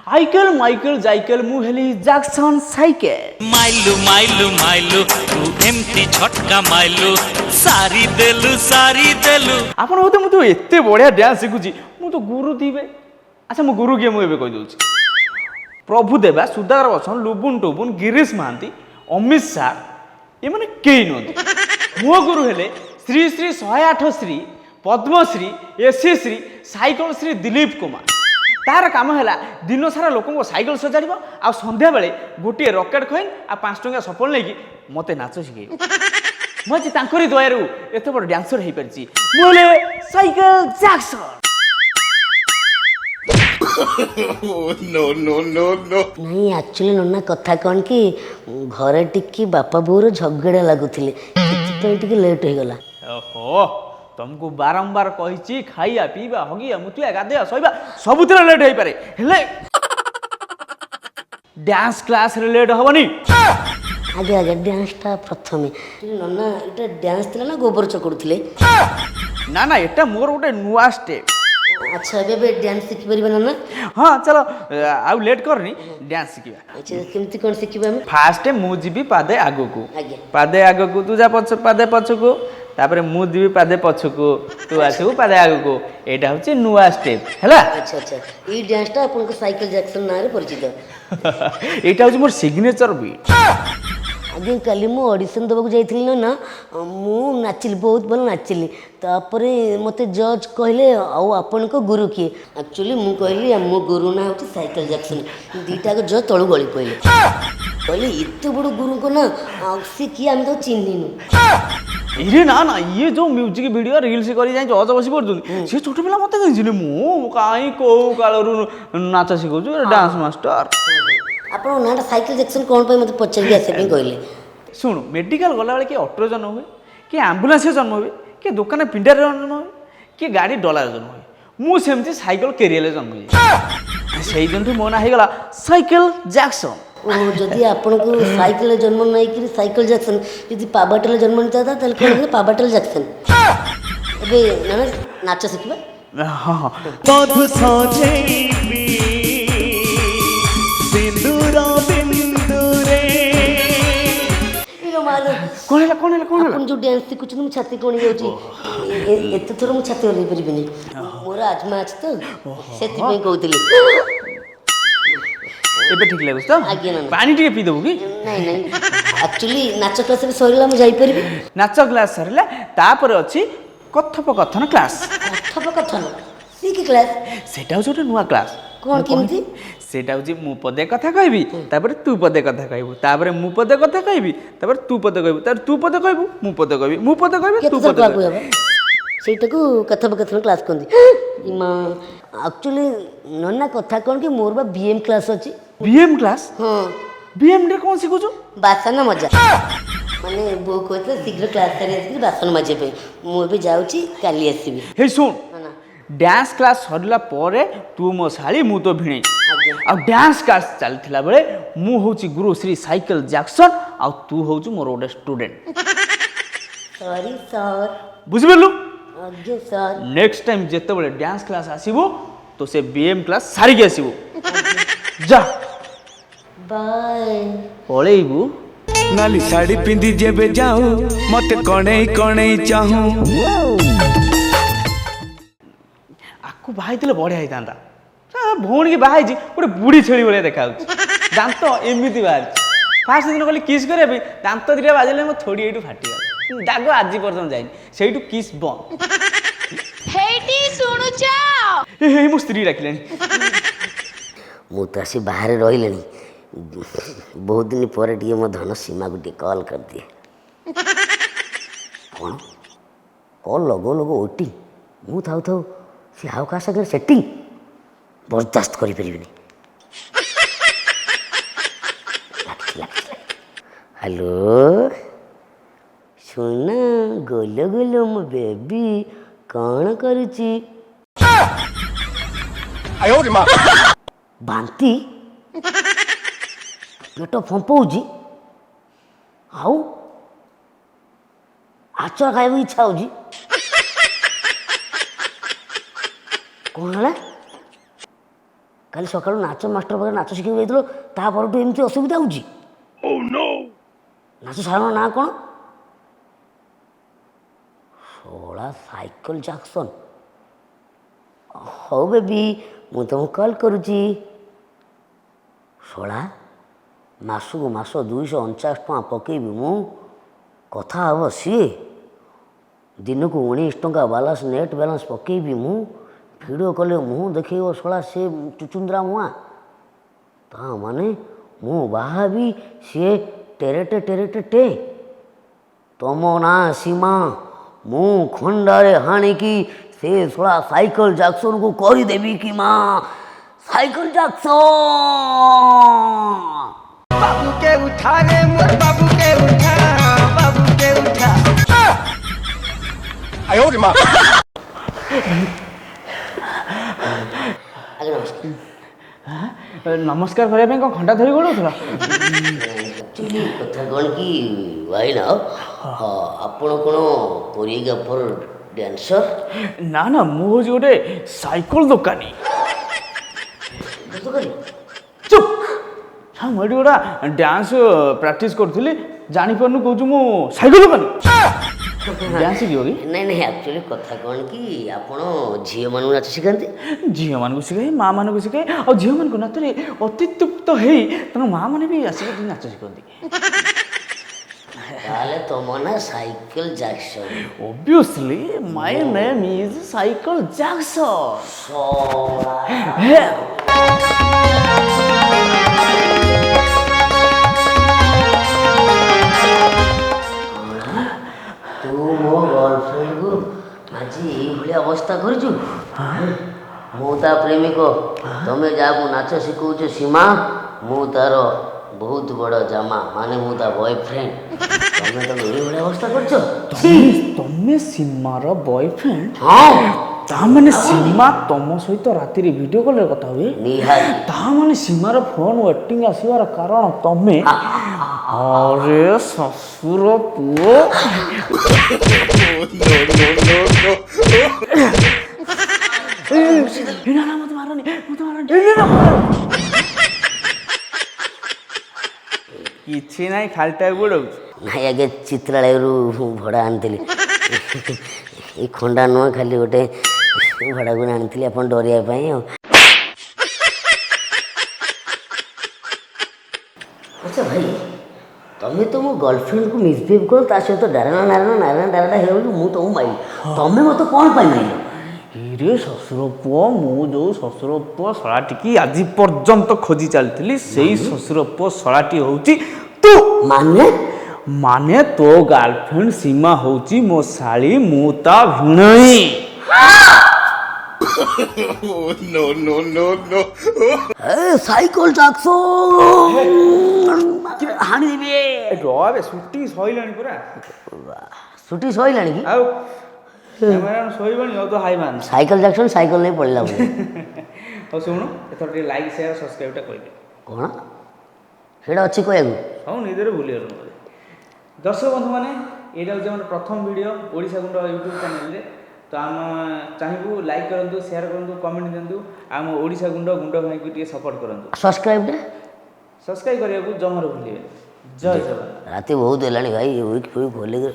आइकल Michael जाइकल मु heli Jackson cycle माइलू माइलू माइलू तू एमती झटका माइलू सारी देलु आपण होते मु तो एते बढ़िया डांस शिखुची मु तो गुरु दिबे अच्छा मु गुरु के मु एबे कहि दउची प्रभु देवा सुधाकर बच्चन लुबुन टोबुन गिरीश महांती अमित शाह ये माने केही नथि मो गुरु हेले श्री श्री 108 श्री पद्मश्री एससी श्री साइकल श्री दिलीप कुमार तार काम है दिन सारा लोक साइकल सजाड़ आ संध्या बेले गोटे रकेट कॉइन आ 5 टंका सफल नहीं मत नाच शिखे मुझे दयारू एत बड़ डांसर हो पारी मुझे साइकल जैक्सन नहीं एक्चुअली नन्ना कथा कौन कि घरे टिकी बापा बोर झगड़ा लगुले टिके लेट हो गला। ओहो तुमको बारंबार कही खाइया पीवा हगिया मुतिया गाधेया शोवा सबुथ लेट हो पारे हेले डांस क्लास रे लेट हबनी आगे आगे डांसटा प्रथम नन्ना एटा डांस थिला ना गोबर चकड़ुथिले ना ना एटा मोर गोटे नुआ स्टेप अच्छा एबे डांस शिखि परिबा नन्ना हाँ चलो आउ लेट करनी डांस शिखिबा अच्छा केमती कोन शिखिबा हम फास्ट मु जीवी पादे आगो को आगे पादे आगो को तू जा पछ पादे पछ को तापर मु जीवी पादे पछ को तू आसबू पादे आगो को एटा होची नुआ स्टेप हैला अच्छा अच्छा ई डांसटा अपन को साइकिल जैक्सन नारे परिचित एटा होची मोर सिग्नेचर बीट आगे काली मु ऑडिशन देवाक जाइथिली ना मु नाचिली बहुत भल नाचिली तापरे मते जज कहले आउ आपन को गुरु किए एक्चुअली मु कहली मो गुरु ना होची साइकिल जैक्सन दीटा को जज तळु गळी कहले कहले इत्ते बड़ गुरु को ना से की हम तो चिन्हिनु इरे ना ना ये जो म्यूजिक वीडियो रील्स करी जाई जज बसी पड़तुन से छोट पिला मते कहिसिले मु काई को कालरु नाच सिखौछु डांस मास्टर आपण नाटा साइकिल जैक्सन कोन पे मते पछर के आसे पे कहले सुन मेडिकल गला बेले कि ऑटो जन्म हुए कि एम्बुलेंस जन्म हुए कि दुकान पिंडार जन्म हुए कि गाड़ी डलार जन्म हुए मु सेमती साइकिल कैरियर जन्म हुए से दिन मो ना हेगला साइकिल जैक्सन ओ जदि आपण को साइकिल जन्म नहीं कि साइकिल जैक्सन यदि पाबाटल जन्म नहीं था तल कहले पाबाटल जैक्सन एबे ना नाच सिखबा हां मधु सजेबी सिंदूर बिंदुरे इलो मालो कौन है अपन जो डांस सिखुछ मु छाती कोणी जाउची एते थोर मु छाती ओले परिबिनी मोर आजमा अछि तो सेति पे कहउतली एबे ठीक लागुस तो आगे ना पानी टिके पी देबू की नहीं नहीं एक्चुअली नाच क्लास रे सरिला मु जाई परिबी नाच क्लास सरला तापर अछि कथोपकथन क्लास कथोपकथन सी की क्लास सेटा हो छोटे नुआ क्लास कोन केमती सेटा हो मु पदे कथा कहबी तापर तू पदे कथा कहबू तापर मु पदे कथा कहबी तापर तू पदे कहबू तापर तू पदे कहबू मु पदे कहबी मु पदे कहबी तू पदे कहबी सेटा को कथोपकथन क्लास कोंदी इमा एक्चुअली नन्ना कथा कोन कि मोर बा बीएम क्लास अछि बीएम क्लास हां बीएम रे कोन सिखुछु बासन मजा माने बो कहते शीघ्र क्लास करे आसी बासन मजे पे मु भी जाउची काली आसीबी हे सुन डांस क्लास सरला परे तू मो साली मु तो भिणे आ डांस क्लास चलथिला बेले मु होची गुरु श्री साइकिल जैक्सन आ तू होचु मोर ओडे स्टूडेंट सॉरी सर बुझबेलु आगे सर नेक्स्ट टाइम जेते बेले डांस क्लास आसीबो तो से बीएम क्लास सारी के आसीबो जा बाय पळेइबू नाली साड़ी पिंदी जेबे जाऊं मते कणेई कणेई चाहूं आकु बाहाई दिले बढ़िया होइतांता भौणी की बाहाई जी गोटे बुढ़ी छेली भाया देखा दांत एमती बाहर फास्ट दिन कहली किस करे दांत दिटा बाजिले मो थोड़ी एटू फाटीगला दाग आज पर्यटन जाइनि सेठू किस बंद हेटी सुनुच हे मो स्त्री डाकिलानी मु तो आसी बाहर रहिलेनी बहुत दिन पर टिके मो धन सीमा को टिके कॉल कर दिए कौन कॉल लगो लगो ओटी मु थाउ थाउ से हाउ का सके सेटिंग बर्दाश्त करि परिबिनी हेलो सुना गोलो गोलो मो बेबी कौन करुची बांती पेट फंपौजी आउ आचार खाइबा इच्छा होजी କ'ଣ ହେଲା? କାଲି ସକାଳୁ ନାଚ ମାଷ୍ଟର ପାଖରେ ନାଚ ଶିଖିବାକୁ ଯାଇଥିଲ, ତା ପରଠୁ ଏମିତି ଅସୁବିଧା ହେଉଛି? ନାଚ ସାରଙ୍କ ନାଁ କ'ଣ? ଶୋଳା ସାଇକେଲ ଜାକ୍ସନ। ହଉ ବେବି, ମୁଁ ତୁମକୁ କଲ୍ କରୁଛି। ଶୋଳା ମାସକୁ ମାସ 249 ଟଙ୍କା ପକେଇବି ମୁଁ, କଥା ହେବ ସିଏ। ଦିନକୁ 19 ଟଙ୍କା ବାଲାନ୍ସ ନେଟ୍ ବାଲାନ୍ସ ପକେଇବି ମୁଁ। ଭିଡ଼ିଓ କଲେ ମୁହଁ ଦେଖେଇବ ଶଳା ସେ ଚୁଚୁନ୍ଦ୍ରା ମୁଆଁ। ତା ମାନେ ମୁଁ ବାହାବି ସିଏ ଟେରେଟେ ଟେରେଟେ ଟେ। ତମ ନାଁ ସୀମା, ମୁଁ ଖଣ୍ଡାରେ ହାଣିକି ସେ ଶଳା ସାଇକେଲ ଜାକ୍ସନକୁ କରିଦେବି କି ମା? ସାଇକେଲ ଜାକ୍ସନ बाबू के उठा रे मोर बाबू के उठा, बाबू के उठा। आयो रे मां। ଆଜ୍ଞା ନମସ୍କାର। ନମସ୍କାର କରିବା ପାଇଁ କ'ଣ ଖଣ୍ଡା ଧରି ଗୋଡ଼ଉଥିଲ? ଆକ୍ଚୁଆଲି କଥା କ'ଣ କି ଭାଇନା, ଆପଣ କ'ଣ କୋରିଓଗ୍ରାଫର ଡ୍ୟାନ୍ସର? ନା ନା, ମୁଁ ହେଉଛି ଗୋଟେ ସାଇକେଲ ଦୋକାନୀ। ଚୁପ୍! ମୁଁ ଏଠି ଗୋଟେ ଡ୍ୟାନ୍ସ ପ୍ରାକ୍ଟିସ୍ କରୁଥିଲି, ଜାଣିପାରୁନୁ କହୁଛୁ ମୁଁ ସାଇକେଲ ଦୋକାନୀ। ଡ୍ୟାନ୍ସ ଶିଖିବ କି? ନାଇଁ ନାଇଁ, ଆକ୍ଚୁଆଲି କଥା କ'ଣ କି ଆପଣ ଝିଅମାନଙ୍କୁ ନାଚ ଶିଖାନ୍ତି? ଝିଅମାନଙ୍କୁ ଶିଖାଏ, ମାଆ ମାନଙ୍କୁ ଶିଖାଏ, ଆଉ ଝିଅମାନଙ୍କ ନାଚରେ ଅତିତୃପ୍ତ ହେଇ ତାଙ୍କ ମାଆ ମାନେ ବି ଆସିକି ନାଚ ଶିଖନ୍ତି। ତାହେଲେ ତମ ନାଁ cycle Jackson? Obviously, my name is Cycle Jackson. ତୁ ମୋ ଗର୍ଲଫ୍ରେଣ୍ଡକୁ ଆଜି ଏଇଭଳି ଅବସ୍ଥା କରିଛୁ? ମୁଁ ତା ପ୍ରେମିକ, ତମେ ଯାହାକୁ ନାଚ ଶିଖଉଛ ସୀମା, ମୁଁ ତାର ବହୁତ ବଡ଼ ଜାମା, ମାନେ ମୁଁ ତା ବୟଫ୍ରେଣ୍ଡ। ତମେ ଏଇଭଳି ଅବସ୍ଥା କରିଛ? ତମେ ସୀମାର ବୟଫ୍ରେଣ୍ଡ? ହଁ। ତା ମାନେ ସୀମା ତମ ସହିତ ରାତିରେ ଭିଡ଼ିଓ କଲରେ କଥା ହୁଏ? ନିହାତି। ତା ମାନେ ସୀମାର ଫୋନ୍ ୱେଟିଂ ଆସିବାର କାରଣ ତମେ? ଆରେ ଶ୍ୱଶୁର ପୁଅ। ନା ମତେ ମାରନି, ମତେ ମାରନି। କିଛି ନାହିଁ, ଖାଲିଟା ଗୋଡ଼ଉଛି। ନାଇଁ ଆଜ୍ଞା, ଚିତ୍ରାଳୟରୁ ଭଡ଼ା ଆଣିଥିଲି। ଏଇ ଖଣ୍ଡା ନୁହଁ, ଖାଲି ଗୋଟେ ଭଡ଼ାକୁ ଆଣିଥିଲି ଆପଣ ଡରିବା ପାଇଁ ଆଉ। ଆଚ୍ଛା ଭାଇ, ତମେ ତ ମୋ ଗର୍ଲଫ୍ରେଣ୍ଡକୁ ମିସବିହେଭ୍ କର, ତା ସହିତ ଡାରଣା ନାରାୟଣ ନାରାୟଣ ଡାରଣା ହେଲା ବେଳକୁ ମୁଁ ତମକୁ ମାଇଲି। ତମେ ମୋତେ କ'ଣ ପାଇଁ ମାଇଲ? ଇରେ ଶ୍ୱଶୁର ପୁଅ, ମୁଁ ଯେଉଁ ଶ୍ୱଶୁର ପୁଅ ଶଳାଟିକି ଆଜି ପର୍ଯ୍ୟନ୍ତ ଖୋଜି ଚାଲିଥିଲି, ସେଇ ଶ୍ୱଶୁର ପୁଅ ଶଳାଟି ହେଉଛି ତୁ। ମାନେ ତୋ ଗାର୍ଲଫ୍ରେଣ୍ଡ ସୀମା ହେଉଛି ମୋ ଶାଳୀ, ମୁଁ ତା ଭିଣେଇ। ସାଇକେଲ ଜାକ୍ସନ ହାଣିଦେବି। ରବେ, ସୁଟିଂ ସଇଲାଣି ପୁରା। ଛୁଟି ସଇଲାଣି କି? ଆଉ ଶୋଇବଣି ଆଉ ତ ହାଇମାନ। ସାଇକେଲ ଜାକ୍ସନ ସାଇକେଲ ନେଇ ପଳେଇଲା ବୋଧେ। ହଉ ଶୁଣୁ, ଏଥର ଟିକେ ଲାଇକ୍ ସେୟାର ସବସ୍କ୍ରାଇବ୍ଟା କରିଦେ। କ'ଣ ସେଇଟା ଅଛି କହିବାକୁ? ହଉ ନିଜରେ ଭୁଲିଗଲୁ ବୋଧେ। ଦର୍ଶକ ବନ୍ଧୁମାନେ, ଏଇଟା ହେଉଛି ଆମର ପ୍ରଥମ ଭିଡ଼ିଓ ଓଡ଼ିଶା ଗୁଣ୍ଡ ୟୁଟ୍ୟୁବ୍ ଚ୍ୟାନେଲରେ। ତ ଆମେ ଚାହିଁବୁ ଲାଇକ୍ କରନ୍ତୁ, ସେୟାର କରନ୍ତୁ, କମେଣ୍ଟ ଦିଅନ୍ତୁ, ଆମ ଓଡ଼ିଶା ଗୁଣ୍ଡ ଭାଇକୁ ଟିକେ ସପୋର୍ଟ କରନ୍ତୁ। ସବସ୍କ୍ରାଇବ୍ କରିବାକୁ ଜମାରୁ ଭୁଲିବେନି। ଜୟ ଜଗନ୍ନାଥ। ରାତି ବହୁତ ହେଲାଣି ଭାଇ, ୱିକ୍ ଖୋଲିକି